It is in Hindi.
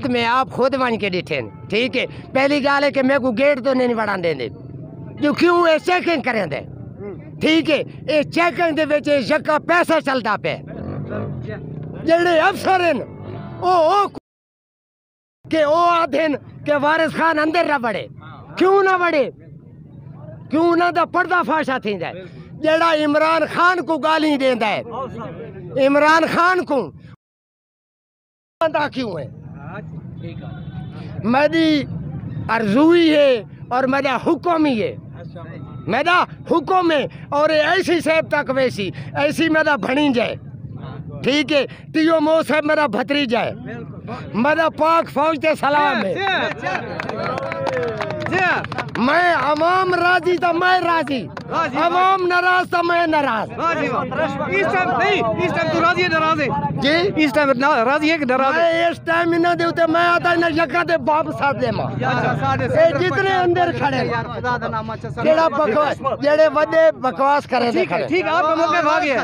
में आप खुद बन के डिठे, ठीक है। पहली गाल है कि मेरे को गेट तो नहीं बढ़ा देंगे, जो क्यों ये चेकिंग करें दे, ठीक है। ये चेकिंग दे विच यक्का पैसा चलता पे, जेड़े अफसर हैं ओ के ओ आधेन के वारिस खान अंदर न बढ़े, क्यों ना बढ़े, क्यों ना दा पर्दाफाश थी जाए। जेड़ा इमरान खान को गाली देंदा है, इमरान खान को क्यों है, मेरी अर्जुई है और मेरा हुक्म ही है, मेरा हुक्म है। और ऐसी सेब तक वैसी ऐसी मेरा भणी जाए, ठीक है। तियो मो से मेरा भतरीजा है, मेरा पाक फौज के सलाम है। मैं अवाम राजी तो मैं राजी, अवाम नाराज तो मैं नाराज। इस टाइम नहीं, इस टाइम तू राजी है नाराज है जी, इस टाइम राजी है कि नाराज है? इस टाइम इन्हें देते मैं आता ना यका दे बाप साथ दे मां ए जितने अंदर खड़े केड़ा बकवास जेड़े वडे बकवास करे। ठीक है, आप मौके भाग गए।